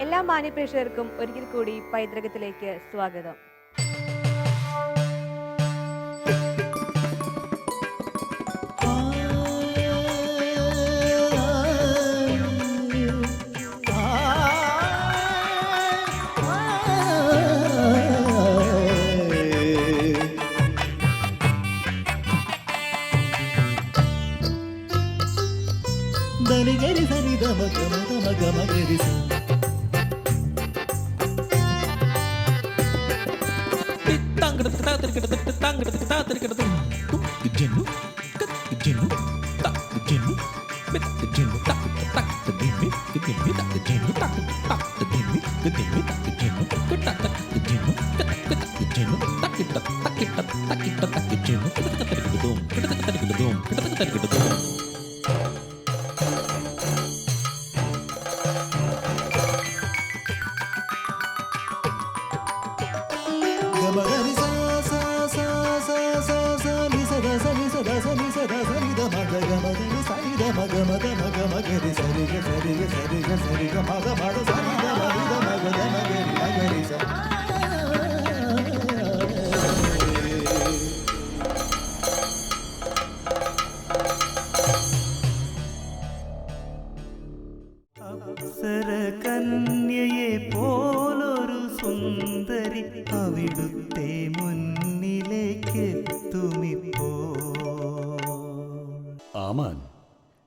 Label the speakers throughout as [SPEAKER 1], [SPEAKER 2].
[SPEAKER 1] എല്ലാ മാന്യപ്രേക്ഷകർക്കും ഒരിക്കൽ കൂടി പൈതൃകത്തിലേക്ക് സ്വാഗതം.
[SPEAKER 2] ധനികരി സനി ധമ ഗമ ധമ ഗമ ഗരി സ
[SPEAKER 3] താങ്കടത്ത് താത്തിരിക്കടത്ത് താങ്കടത്ത് താത്തിരിക്കടത്ത് ജന്നു ജന്നു ജന്നു ജന്നു ദിമ്മി ദിമ്മി ജന്നു ദിമ്മി ദിമ്മി ജന്നു ജന്നു ജന്നു തക്കിട്ട തക്കിട്ട തക്കിട്ട തക്കി ജന്നു കിടക്കത്തരിക്കടതും കിടക്കത്തരിക്കടതും കിടക്കത്തരിക്കടതും
[SPEAKER 2] കന്യയെ പോലൊരു സുന്ദരി അവിടുത്തെ മുന്നിലേക്കെത്തുമിപ്പോ.
[SPEAKER 4] ആമാൻ,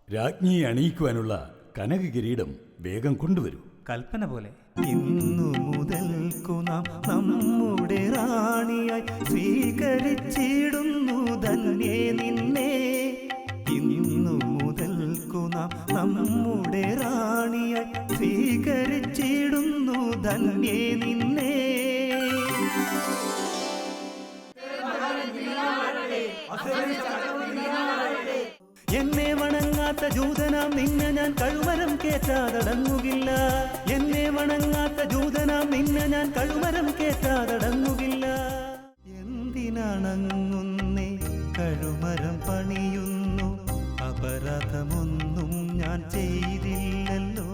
[SPEAKER 4] രാജ്ഞിയെ അണിയിക്കുവാനുള്ള കനക കിരീടം വേഗം കൊണ്ടുവരൂ.
[SPEAKER 5] കൽപ്പന പോലെ.
[SPEAKER 2] ഇന്നു മുതൽക്കു നാം നമ്മുടെ റാണിയായി സ്വീകരിച്ചിടുന്നു ധന്യേ നിന്നെ. ഇന്നു മുതൽക്കു നാം നമ്മുടെ റാണിയായി സ്വീകരിച്ചിടുന്നു ധന്യേ നിന്നെ. എന്നെ വണങ്ങാത്ത ജൂതനാം നിന്നെ ഞാൻ കഴുമരം കേറ്റാതടങ്ങുകില്ല. എന്നെ വണങ്ങാത്ത ജൂതനാം നിന്നെ ഞാൻ കഴുമരം കേറ്റാതടങ്ങുകില്ല. എന്തിനണങ്ങുന്നേ കഴുമരം പണിയുന്നു? അപരാധമൊന്നും ഞാൻ ചെയ്തില്ലല്ലോ.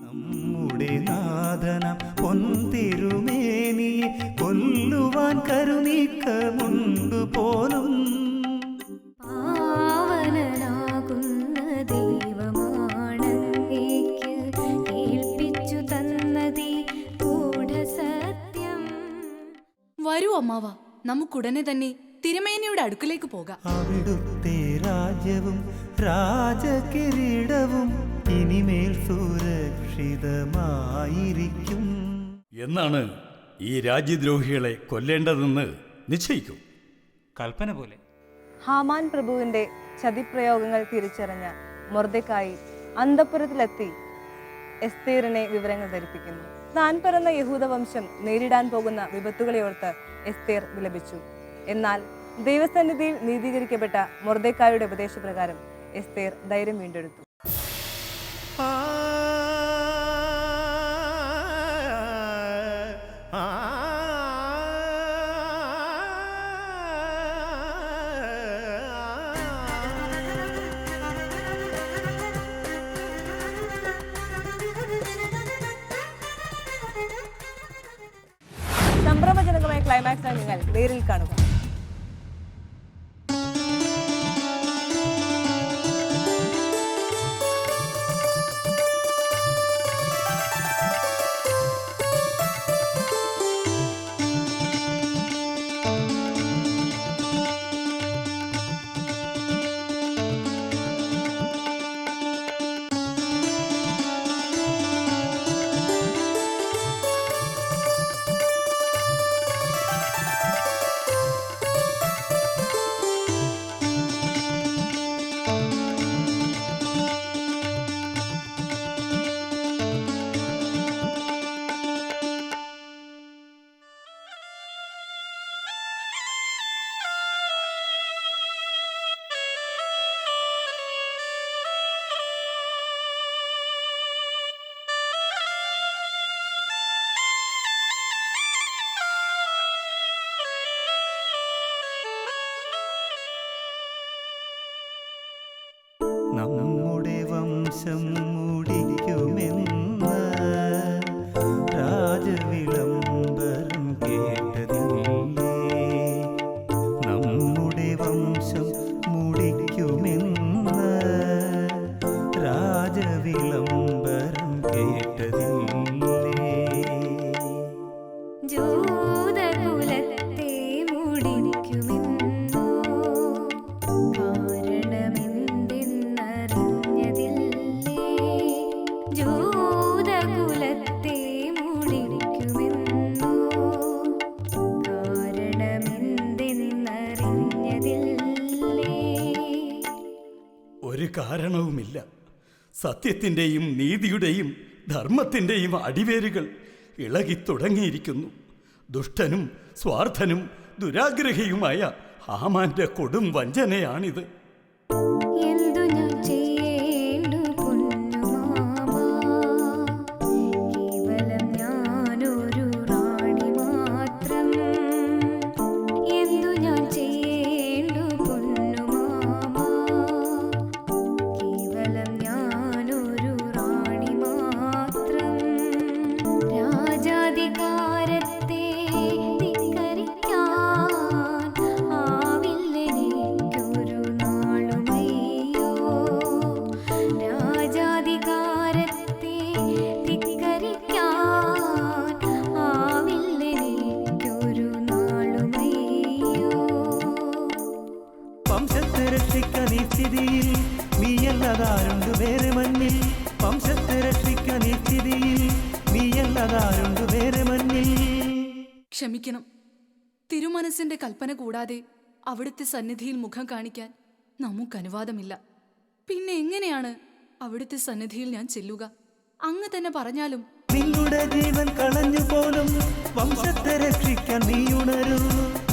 [SPEAKER 2] നമ്മുടെ നാഥനം പൊന്തിരുമേനിയെ കൊല്ലുവാൻ കരുനീക്കമുണ്ടു പോലും.
[SPEAKER 6] വരൂ അമ്മാവ, നമുക്കുടനെ തന്നെ തിരുമേനിയുടെ അടുക്കിലേക്ക് പോകാം.
[SPEAKER 2] അവിടുത്തെ രാജ്യവും രാജകിരീടവും ഇനിമേൽ സുരക്ഷിതമായിരിക്കും
[SPEAKER 4] എന്നാണ് ഈ രാജ്യദ്രോഹികളെ കൊല്ലേണ്ടതെന്ന് നിശ്ചയിക്കൂ.
[SPEAKER 5] കൽപ്പന പോലെ.
[SPEAKER 1] ഹാമാൻ പ്രഭുവിന്റെ ചതിപ്രയോഗങ്ങൾ തിരിച്ചറിഞ്ഞ മൊർദെഖായി അന്തഃപുരത്തിലെത്തി എസ്തേറിനെ വിവരങ്ങൾ ധരിപ്പിക്കുന്നു. താൻ പിറന്ന യഹൂദവംശം നേരിടാൻ പോകുന്ന വിപത്തുകളെ ഓർത്ത് എസ്തേർ വിലപിച്ചു. എന്നാൽ ദൈവസന്നിധിയിൽ നീതീകരിക്കപ്പെട്ട മൊർദെഖായിയുടെ ഉപദേശപ്രകാരം എസ്തേർ ധൈര്യം വീണ്ടെടുത്തു. സംഭ്രമജനകമായ ക്ലൈമാക്സ് നിങ്ങൾ നേരിൽ കാണുക.
[SPEAKER 2] നമ്മുടെ വംശം മുടിക്കുമെന്ന്
[SPEAKER 7] ജൂതകുലത്തെ മുടിക്കുമെന്നോ കാരണമെന്തെന്നറിഞ്ഞതില്ലേ ജൂതകുലത്തെ മുടിക്കുമെന്നോ കാരണമെന്തെന്നറിഞ്ഞതില്ലേ
[SPEAKER 4] ഒരു കാരണവുമില്ല. സത്യത്തിൻ്റെയും നീതിയുടെയും ധർമ്മത്തിൻ്റെയും അടിവേരുകൾ ഇളകിത്തുടങ്ങിയിരിക്കുന്നു. ദുഷ്ടനും സ്വാർത്ഥനും ദുരാഗ്രഹിയുമായ ഹാമാന്റെ കൊടും വഞ്ചനയാണിത്.
[SPEAKER 7] എന്തു ഞാൻ ചെയ്യേണ്ടു പൊന്നുമാമാ കേവലം ഞാനൊരു റാണി മാത്രം എന്തു ഞാൻ ചെയ്യേണ്ടു പൊന്നുമാമാ കേവലം ഞാനൊരു റാണി മാത്രം രാജാധികാരത്തെ ധിക്കരിക്കാൻ ആവില്ലെനിക്കൊരു നാളുമയ്യോ രാജാധികാരത്തെ ധിക്കരിക്കാൻ ആവില്ലെനിക്കൊരു നാളുമയ്യോ
[SPEAKER 2] വംശത്തെ രക്ഷിക്കാൻ ഈ സ്ഥിതിയിൽ നീയല്ലതാരുണ്ട് വേറെ മണ്ണിൽ. വംശത്തെ രക്ഷിക്കാൻ ഈ സ്ഥിതിയിൽ നീയല്ലതാരുണ്ട് വേറെ മണ്ണിൽ.
[SPEAKER 6] ക്ഷമിക്കണം. തിരുമനസിന്റെ കൽപ്പന കൂടാതെ അവിടുത്തെ സന്നിധിയിൽ മുഖം കാണിക്കാൻ നമുക്ക് അനുവാദമില്ല. പിന്നെ എങ്ങനെയാണ് അവിടുത്തെ സന്നിധിയിൽ ഞാൻ ചെല്ലുക? അങ്ങ് തന്നെ പറഞ്ഞാലും.
[SPEAKER 2] നിങ്ങളുടെ ജീവൻ കളഞ്ഞു പോലും വംശത്തെ രക്ഷിക്കാൻ നീ ഉണരൂ.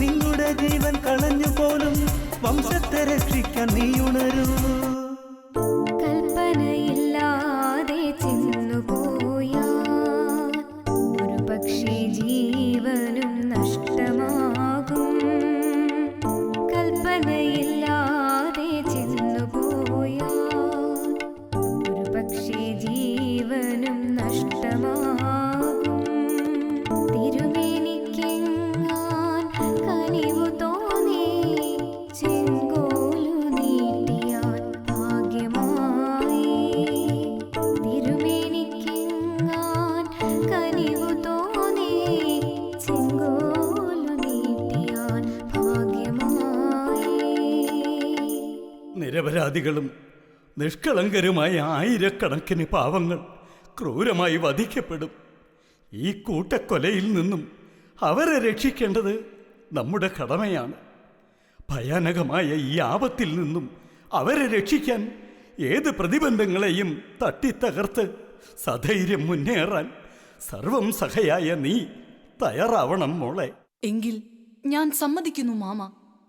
[SPEAKER 2] നിങ്ങളുടെ ജീവൻ കളഞ്ഞു പോലും വംശത്തെ രക്ഷിക്കാൻ നീ ഉണരൂ.
[SPEAKER 7] കൽപ്പനയില്ലാതെ ചെന്നുപോയാൽ ഒരു പക്ഷേ ജീവനും നഷ്ടമാകും കൽപ്പനയില്ലാതെ ചെന്നുപോയാൽ ഒരു പക്ഷേ ജീവനും നഷ്ടമാകും തിരുമേനിക്കെങ്ങാൻ കനിവു തോന്നി ചെങ്കോലു നീട്ടിയാൽ ഭാഗ്യമായി തിരുമേനിക്കെങ്ങാൻ കനിവു തോന്നി ചെങ്കോലു നീട്ടിയാൽ ഭാഗ്യമായി
[SPEAKER 4] നിരപരാധികളും നിഷ്കളങ്കരുമായ ആയിരക്കണക്കിന് പാവങ്ങൾ ക്രൂരമായി വധിക്കപ്പെടും. ഈ കൂട്ടക്കൊലയിൽ നിന്നും അവരെ രക്ഷിക്കേണ്ടത് നമ്മുടെ കടമയാണ്. ഭയാനകമായ ഈ ആപത്തിൽ നിന്നും അവരെ രക്ഷിക്കാൻ ഏത് പ്രതിബന്ധങ്ങളെയും തട്ടിത്തകർത്ത് സധൈര്യം മുന്നേറാൻ സർവം സഹയായ നീ തയ്യാറാവണം മോളെ.
[SPEAKER 6] എങ്കിൽ ഞാൻ സമ്മതിക്കുന്നു മാമ.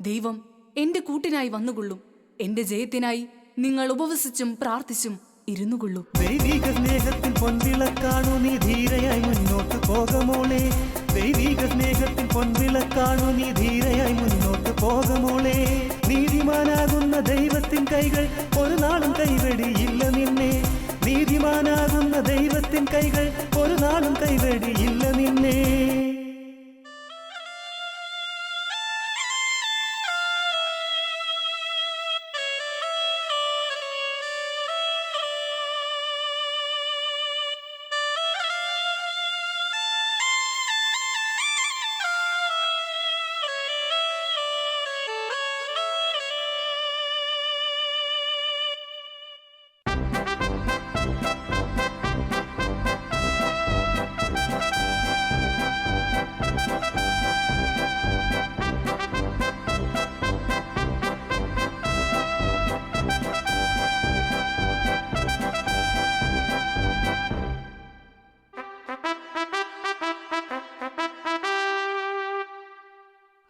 [SPEAKER 6] ദൈവം എന്റെ കൂട്ടിനായി വന്നുകൊള്ളും. എന്റെ ജയത്തിനായി നിങ്ങൾ ഉപവസിച്ചും പ്രാർത്ഥിച്ചും ഇരുന്നുകൊള്ളൂ.
[SPEAKER 2] ദൈവിക സ്നേഹത്തിൽ പൊൻവിളക്കാണു നീ ധീരയായി മുന്നോട്ട് പോകമോളെ. ദൈവിക സ്നേഹത്തിൽ പൊൻവിളക്കാണു നീ ധീരയായി മുന്നോട്ട് പോകമോളെ. നീതിമാനാകുന്ന ദൈവത്തിൻ കൈകൾ ഒരു നാളും കൈവെടിയില്ല നിന്നെ. നീതിമാനാകുന്ന ദൈവത്തിൻ കൈകൾ ഒരു നാളും കൈവെടിയില്ല നിന്നെ.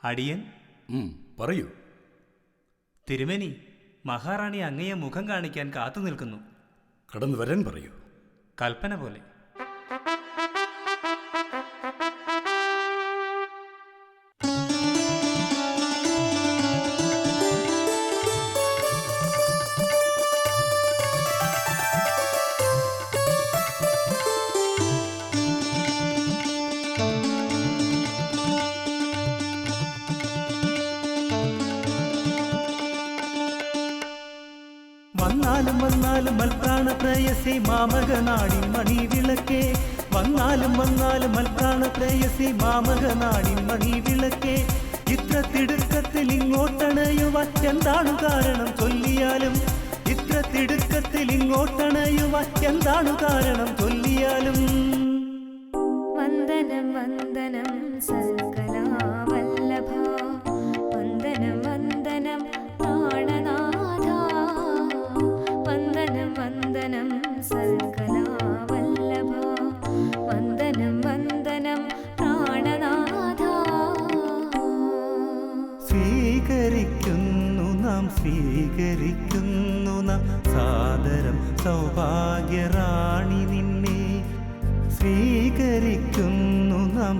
[SPEAKER 5] അടിയൻ
[SPEAKER 4] പറയൂ.
[SPEAKER 5] തിരുമേനി, മഹാറാണി അങ്ങയെ മുഖം കാണിക്കാൻ കാത്തു നിൽക്കുന്നു.
[SPEAKER 4] കടന്നു വരാൻ പറയൂ.
[SPEAKER 5] കൽപ്പന പോലെ.
[SPEAKER 2] വന്നാലും വന്നാലും മൽപ്രാണ പ്രയസി മാമകനാടി മണി വിളക്കേ. വന്നാലും വന്നാലും മൽപ്രാണ പ്രേയസി മാമക നാടിൻ മണി വിളക്കേ ഇത്ര തിടുക്കത്തിൽ ഇങ്ങോട്ടണയുവാൻ എന്താണ് കാരണം ചൊല്ലിയാലും ഇത്ര തിടുക്കത്തിൽ ഇങ്ങോട്ടണയുവാൻ എന്താണ് കാരണം ചൊല്ലിയാലും
[SPEAKER 7] വന്ദനം വന്ദനം സൽകലാവല്ലഭ വന്ദനം വന്ദനം പ്രാണനാഥ വന്ദനം വന്ദനം സൽകലാവല്ലഭ വന്ദനം വന്ദനം പ്രാണനാഥ
[SPEAKER 2] സ്വീകരിക്കുന്നു നാം സാദരം സൗഭാഗ്യറാണി നിന്നെ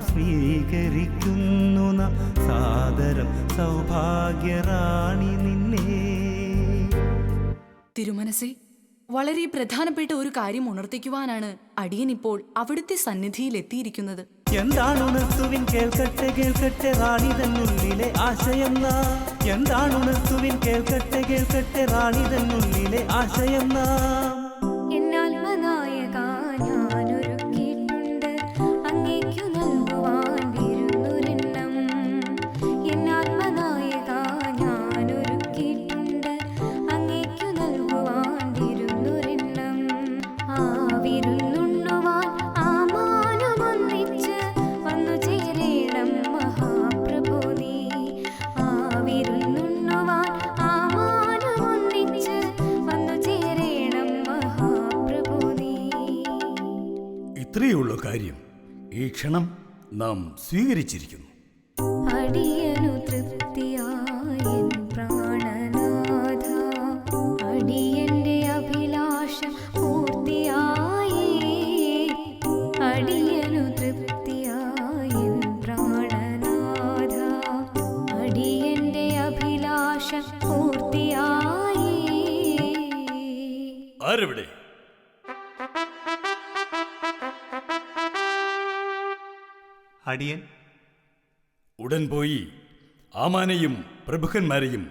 [SPEAKER 2] സ്വീകരിക്കുന്നു നാം സാദരം സൗഭാഗ്യറാണി നിന്നെ.
[SPEAKER 6] തിരുമനസേ, വളരെ പ്രധാനപ്പെട്ട ഒരു കാര്യം ഉണർത്തിക്കുവാനാണ് അടിയൻ ഇപ്പോൾ അവിടുത്തെ സന്നിധിയിൽ എത്തിയിരിക്കുന്നത്.
[SPEAKER 2] എന്താണ് ഉണർത്തുവിൻ കേൾക്കട്ടെ കേൾക്കട്ടെ റാണി തന്നുള്ളിലെ ആശയം എന്താണ് ഉണർത്തുവിൻ കേൾക്കട്ടെ കേൾക്കട്ടെ റാണി തന്നുള്ളിലെ ആശയം
[SPEAKER 7] എന്നാത്മനായക ഞാനൊരുക്കിയിട്ടുണ്ട് അങ്ങേക്കു നൽകുവാൻ വിരുന്നൊരെണ്ണം എന്നാത്മനായക ഞാനൊരുക്കിയിട്ടുണ്ട് അങ്ങേക്കു നൽകുവാൻ വിരുന്നൊരെണ്ണം ആ വിരുന്നുണ്ണുവാൻ ആ മാനമൊന്നിച്ച് വന്നു ചേരേണം മഹാപ്രഭു നീ ആ വിരുന്നുണ്ണുവാൻ ആ മാനമൊന്നിച്ച് വന്നു ചേരേണം മഹാപ്രഭു നീ.
[SPEAKER 4] ഇത്രയുള്ള കാര്യം ഈ ക്ഷണം നാം സ്വീകരിച്ചിരിക്കുന്നു.
[SPEAKER 7] അടിയനു തൃപ്തിയായ പ്രാണനാഥ അടിയന്റെ അഭിലാഷം പൂർത്തിയായി അടിയനു തൃപ്തിയായ പ്രാണനാഥ അടിയന്റെ അഭിലാഷം പൂർത്തിയായി.
[SPEAKER 4] ആരെവിടെ?
[SPEAKER 5] അടിയൻ
[SPEAKER 4] ഉടൻ പോയി ആമാനെയും പ്രഭുക്കന്മാരെയും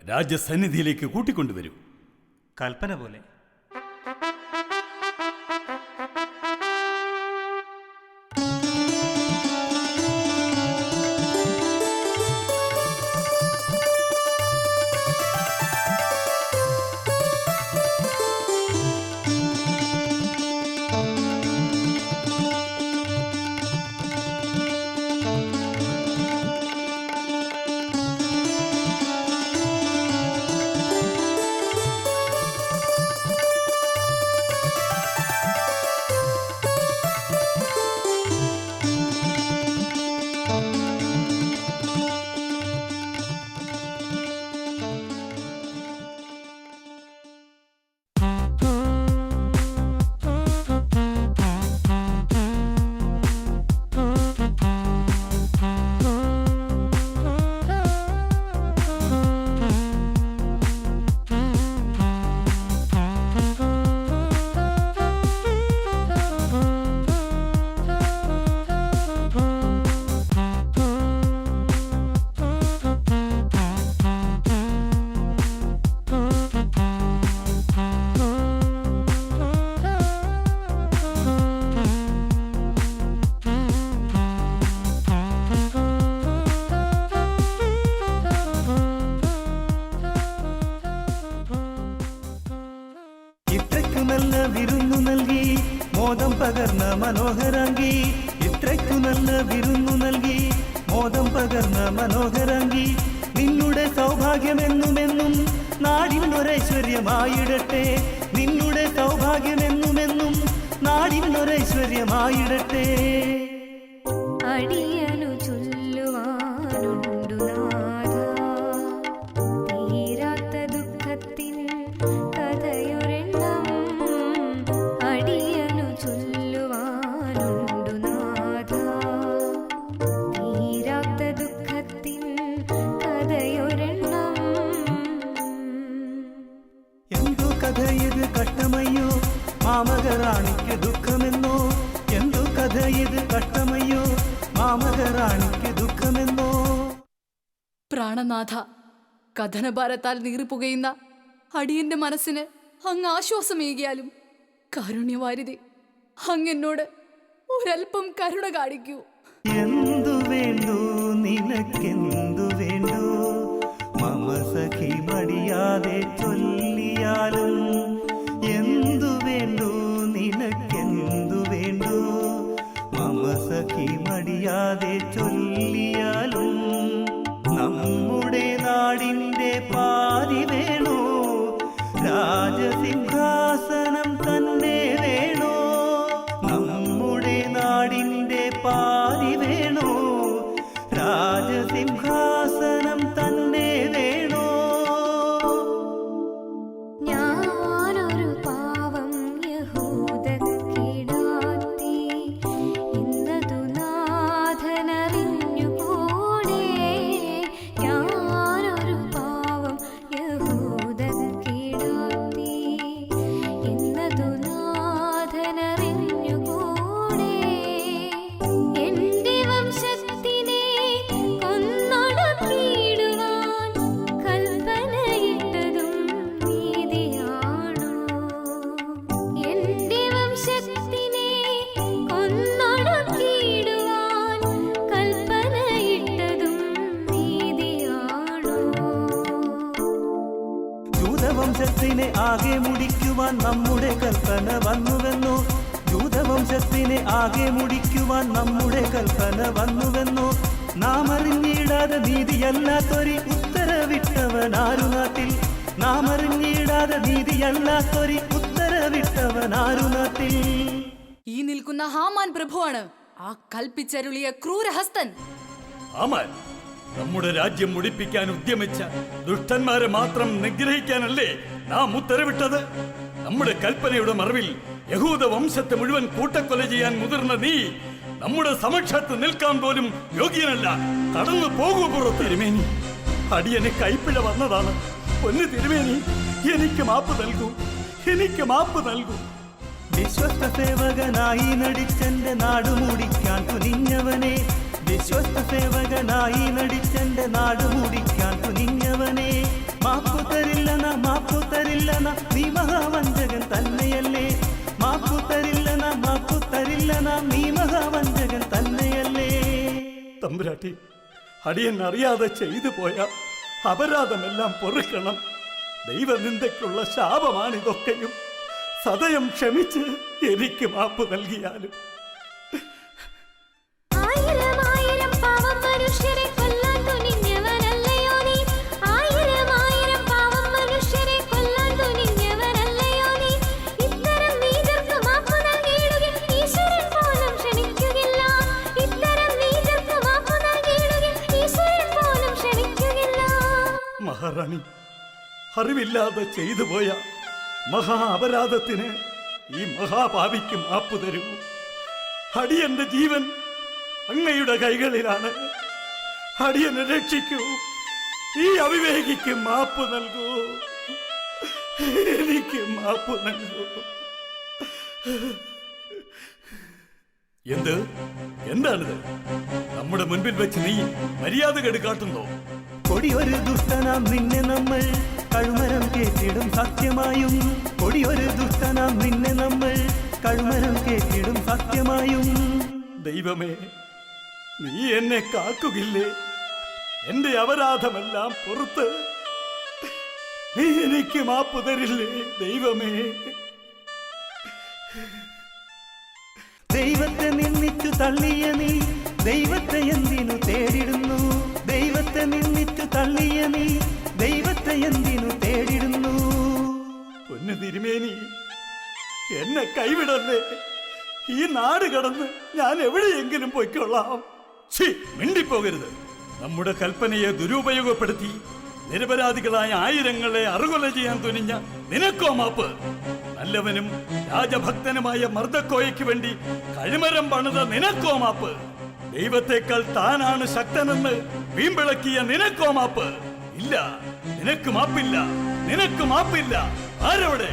[SPEAKER 4] രാജസന്നിധിയിലേക്ക് കൂട്ടിക്കൊണ്ടുവരൂ.
[SPEAKER 5] കൽപ്പന പോലെ.
[SPEAKER 2] നല്ല വിരുന്നു നൽകി മോദം പകർന്ന മനോഹരാംഗി ഇത്രയ്ക്കു നല്ല വിരുന്നു നൽകി മോദം പകർന്ന മനോഹരാംഗി നിന്നുടെ സൗഭാഗ്യമെന്നുമെന്നും നാടിനൊരൈശ്വര്യമായിടട്ടെ നിന്നുടെ സൗഭാഗ്യമെന്നുമെന്നും നാടിനൊരൈശ്വര്യമായിടട്ടെ.
[SPEAKER 7] അടിയനു ചൊല്ലുവാനുണ്ടു നാഥ തീരാത്ത ദുഃഖത്തിൻ കഥയൊരെണ്ണം അടിയനു ചൊല്ലുവാനുണ്ടു നാഥ തീരാത്ത ദുഃഖത്തിൻ കഥയൊരെണ്ണം.
[SPEAKER 2] എന്തു കഥ ഇത് കഷ്ടമയ്യോ മാമകറാണിക്ക് ദുഃഖമെന്നോ എന്തു കഥ ഇത് കഷ്ടമയ്യോ മാമകറാണിക്ക് ദുഃഖമെന്നോ.
[SPEAKER 6] പ്രാണനാഥ, കഥനഭാരത്താൽ നീറിപ്പുകയുന്ന അടിയന്റെ മനസ്സിന് അങ്ങ് ആശ്വാസമേകിയാലും കാരുണ്യവാരിധി അങ്ങെന്നോട് ഒരൽപ്പം കരുണ കാണിക്കൂ.
[SPEAKER 2] എന്തു വേണ്ടു നിനക്കെന്തു വേണ്ടു മമ സഖി മടിയാതെ ചൊല്ലിയാലും എന്തു വേണ്ടു നിനക്കെന്തു വേണ്ടു മമ സഖി മടിയാതെ ചൊല്ലിയാലും നമ്മുടെ നാടിന്റെ പാതി വേണോ രാജസിംഹാസനം തന്നെ വേണോ നമ്മുടെ നാടിന്റെ പാതി വേണോ രാജസിംഹാസനം തന്നെ വേണോ
[SPEAKER 7] ഞാനൊരു പാവം യഹൂദക്കിടാത്തി എന്നതു നാഥനറിഞ്ഞുകൂടെ ഞാനൊരു പാവം യഹൂദക്കിടാത്തി എന്നതു നാഥനറിഞ്ഞുകൂടെ എന്റെ വംശത്തിനെ കൊന്നൊടുക്കിയിടുവാൻ കൽപ്പനയിട്ടതും നീതിയാണോ എന്റെ വംശത്തിനെ കൊന്നൊടുക്കിയിടുവാൻ കൽപ്പനയിട്ടതും നീതിയാണോ
[SPEAKER 2] ജൂതവംശത്തിനെ ആകെ മുടിക്കുവാൻ നമ്മുടെ കൽപ്പന വന്നുവെന്നോ ജൂതവംശത്തിനെ ആകെ മുടിക്കുവാൻ നമ്മുടെ കൽപ്പന വന്നുവെന്നോ നാം അറിഞ്ഞിടാതെ നീതിയല്ലാത്തൊരു ഉത്തരവിട്ടവൻ ആരു നാട്ടിൽ നാം അറിഞ്ഞിടാതെ നീതിയല്ലാത്തൊരു ഉത്തരവിട്ടവൻ ആരു നാട്ടിൽ
[SPEAKER 6] ഈ നിൽക്കുന്ന ഹാമാൻ പ്രഭുവാണ് ആ കൽപ്പിച്ചരുളിയ ക്രൂരഹസ്തൻ.
[SPEAKER 4] ആമാൻ നമ്മുടെ രാജ്യം മുടിപ്പിക്കാൻ ഉദ്യമിച്ച ദുഷ്ടന്മാരെ മാത്രം നിഗ്രഹിക്കാനല്ലേ നാം ഉത്തരവിട്ടത്? നമ്മുടെ കൽപ്പനയുടെ മറവിൽ യഹൂദ വംശത്തെ മുഴുവൻ കൂട്ടക്കൊല ചെയ്യാൻ മുതിർന്ന നീ നമ്മുടെ സമക്ഷത്ത് നിൽക്കാൻ പോലും യോഗ്യനല്ല. കടന്നു പോകൂ പുറത്ത്. തിരുമേനി, അടിയന് കൈപ്പിഴ വന്നതാണ്. പൊന്നു തിരുമേനി, എനിക്ക് മാപ്പ് നൽകൂ, എനിക്ക് മാപ്പ് നൽകൂ.
[SPEAKER 2] വിശ്വസ്ത സേവകനായി നടിച്ചെന്റെ നാടു മുടിക്കാൻ തുനിഞ്ഞവനെ വിശ്വസ്ത സേവകനായി നടിച്ചെന്റെ നാടു മുടിക്കാൻ തുനിഞ്ഞവനെ മാപ്പു തരില്ലന മാപ്പു തരില്ലന നീ മഹാവഞ്ചകൻ തന്നെയല്ലേ മാപ്പു തരില്ലന മാപ്പു തരില്ലന നീ മഹാവഞ്ചകൻ തന്നെയല്ലേ.
[SPEAKER 4] തമ്പുരാട്ടി, അടിയൻ അറിയാതെ ചെയ്തു പോയ അപരാധമെല്ലാം പൊറുക്കണം. ദൈവനിന്ദയ്ക്കുള്ള ശാപമാണിതൊക്കെയും. സദയം ക്ഷമിച്ച് എനിക്ക് മാപ്പ് നൽകിയാലും.
[SPEAKER 7] ആയിരം ആയിരം പാവം മനുഷ്യരെ കൊല്ലാൻ തുനിഞ്ഞവനല്ലയോ നീ ആയിരം ആയിരം പാവം മനുഷ്യരെ കൊല്ലാൻ തുനിഞ്ഞവനല്ലയോ നീ ഇത്തരം നീചർക്ക് മാപ്പ് നൽകിയിടുകിൽ ഈശ്വരൻ പോലും ക്ഷമിക്കുകയില്ല ഇത്തരം നീചർക്ക് മാപ്പ് നൽകിയിടുകിൽ ഈശ്വരൻ പോലും ക്ഷമിക്കുകയില്ല.
[SPEAKER 4] മഹാറാണി, അറിവില്ലാതെ ചെയ്തു പോയ മഹാ അപരാധത്തിന് ഈ മഹാപാപിക്ക് മാപ്പ് തരൂ. അടിയന്റെ ജീവൻ അങ്ങയുടെ കൈകളിലാണ്. അടിയനെ രക്ഷിക്കൂ. ഈ അവിവേകിക്ക് മാപ്പ് നൽകൂ. എനിക്ക് മാപ്പ് നൽകൂ. എന്താണിത്? നമ്മുടെ മുൻപിൽ വെച്ച് നീ മര്യാദ കെടുക്കാട്ടുന്നോ?
[SPEAKER 2] കൊടിയൊരു ദുഷ്ടനാം നിന്നെ നമ്മൾ കഴുമരം കേട്ടിടും സത്യമായും കൊടിയൊരു ദുഷ്ടനാം നിന്നെ നമ്മൾ കഴുമരം കേട്ടിടും സത്യമായും.
[SPEAKER 4] ദൈവമേ, നീ എന്നെ കാക്കുകില്ലേ? എന്റെ അപരാധമെല്ലാം പുറത്ത് നീ എനിക്ക് മാപ്പ് തരില്ലേ ദൈവമേ?
[SPEAKER 2] ദൈവത്തെ നിന്ദിച്ചു തള്ളിയ നീ ദൈവത്തെ എന്തിനു തേടിടുന്നു ദൈവത്തെ നിന്ദിച്ചു തള്ളിയ നീ ദൈവത്തെ എന്തിനു തേടിടുന്നു.
[SPEAKER 4] പൊന്നു തിരുമേനി, എന്നെ കൈവിടല്ലേ. ഈ നാട് കടന്ന് ഞാൻ എവിടെയെങ്കിലും പൊയ്ക്കൊള്ളാം. മിണ്ടിപ്പോകരുത്. നമ്മുടെ കൽപ്പനയെ ദുരുപയോഗപ്പെടുത്തി നിരപരാധികളായ ആയിരങ്ങളെ അറുകൊല ചെയ്യാൻ തുനിഞ്ഞ നിനക്കോ മാപ്പ്. നല്ലവനും രാജഭക്തനുമായ മർദ്ദക്കോയയ്ക്ക് വേണ്ടി കഴിമരം പണിത നിനക്കോ മാപ്പ്. ദൈവത്തെക്കാൾ താനാണ് ശക്തനെന്ന് വീമ്പിളക്കിയ നിനക്കോ മാപ്പ്. ഇല്ല, നിനക്ക് മാപ്പില്ല, നിനക്ക് മാപ്പില്ല. ആരോടെ?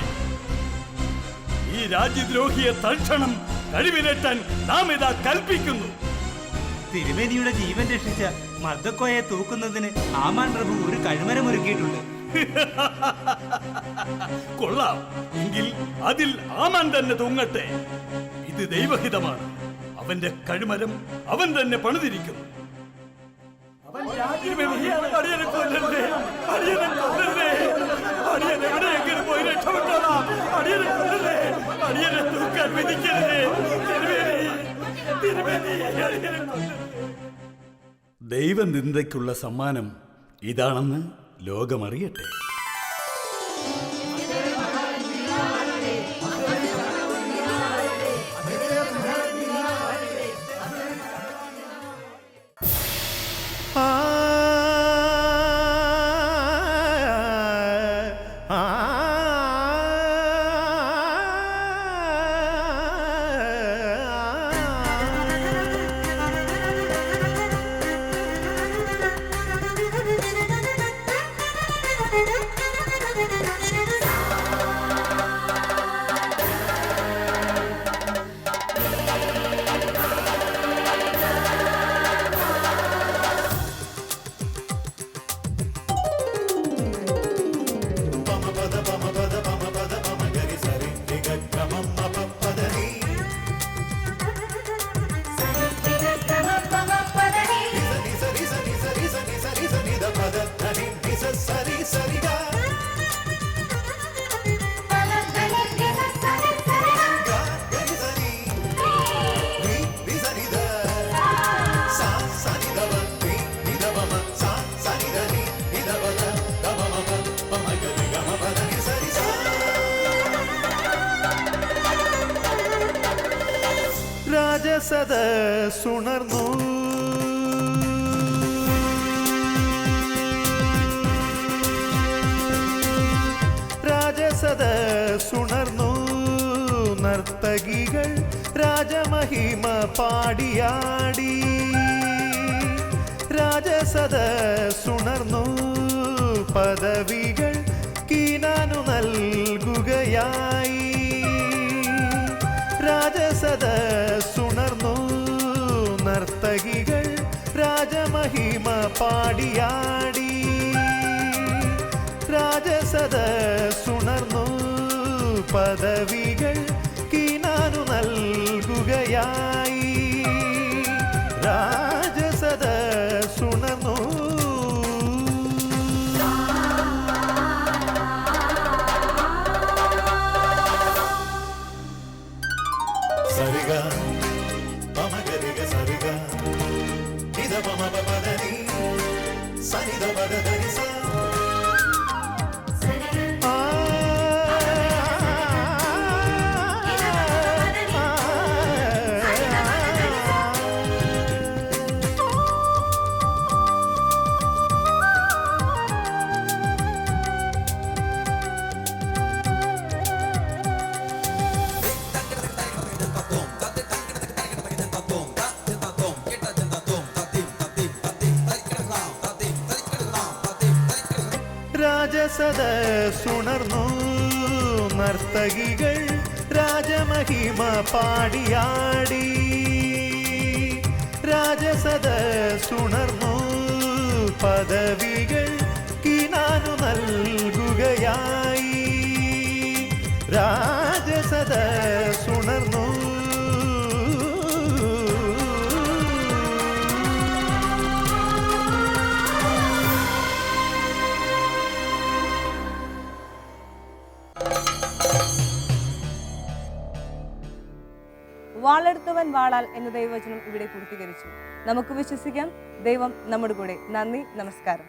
[SPEAKER 4] ഈ രാജ്യദ്രോഹിയെ തൽക്ഷണം കഴിവിലേറ്റാൻ നാം ഇതാ കൽപ്പിക്കുന്നു.
[SPEAKER 5] തിരുമേനിയുടെ ജീവൻ രക്ഷിച്ച മർദ്ദക്കോയെ തൂക്കുന്നതിന് ആമാൻ പ്രഭു ഒരു കഴിമരമൊരുക്കിയിട്ടുണ്ട്.
[SPEAKER 4] കൊള്ളാം. എങ്കിൽ അതിൽ ആമാൻ തന്നെ തൂങ്ങട്ടെ. ഇത് ദൈവഹിതമാണ്. അവന്റെ കഴുമരം അവൻ തന്നെ പണിതിരിക്കുന്നു. അടിയനെ കൊല്ലരുതേ, അടിയനെ കൊല്ലരുതേ, അടിയൻ എവിടെയെങ്കിലും പോയി രക്ഷപ്പെട്ടോളാം. അടിയനെ കൊല്ലരുതേ, അടിയനെ തൂക്കാൻ വിധിക്കരുതേ. തിരുമേനി, അടിയനെ കൊല്ലരുതേ. ദൈവനിന്ദയ്ക്കുള്ള സമ്മാനം ഇതാണെന്ന് ലോകമറിയട്ടെ.
[SPEAKER 2] രാജസദസ്സുണർന്നു, രാജസദസ്സുണർന്നു, നർത്തകികൾ രാജമഹിമ പാടിയാടി. രാജസദസ്സുണർന്നു, പദവികൾ കീനാനു നൽകുകയായി. രാജസദസ്സുണർന്നു, നർത്തകികൾ രാജമഹിമ പാടിയാടി. രാജസദസ്സുണർന്നു, പദവികൾ കീനാനു നൽകുകയായി. രാജസദസ്സുണർന്നു.
[SPEAKER 8] സരിഗ പമഗരിഗ സരിഗ നിധ പമ പദനി സനിധ പദനി സ.
[SPEAKER 2] രാജസദസ്സുണർന്നു, നർത്തകികൾ രാജമഹിമ പാടിയാടി. രാജസദസ്സുണർന്നു, പദവികൾ കീനാനു നൽകുകയായി. രാജസദസ്സുണർന്നു.
[SPEAKER 1] വാളെടുത്തവൻ വാളാൽ എന്ന ദൈവവചനം ഇവിടെ പൂർത്തീകരിച്ചു. നമുക്ക് വിശ്വസിക്കാം, ദൈവം നമ്മുടെ കൂടെ. നന്ദി, നമസ്കാരം.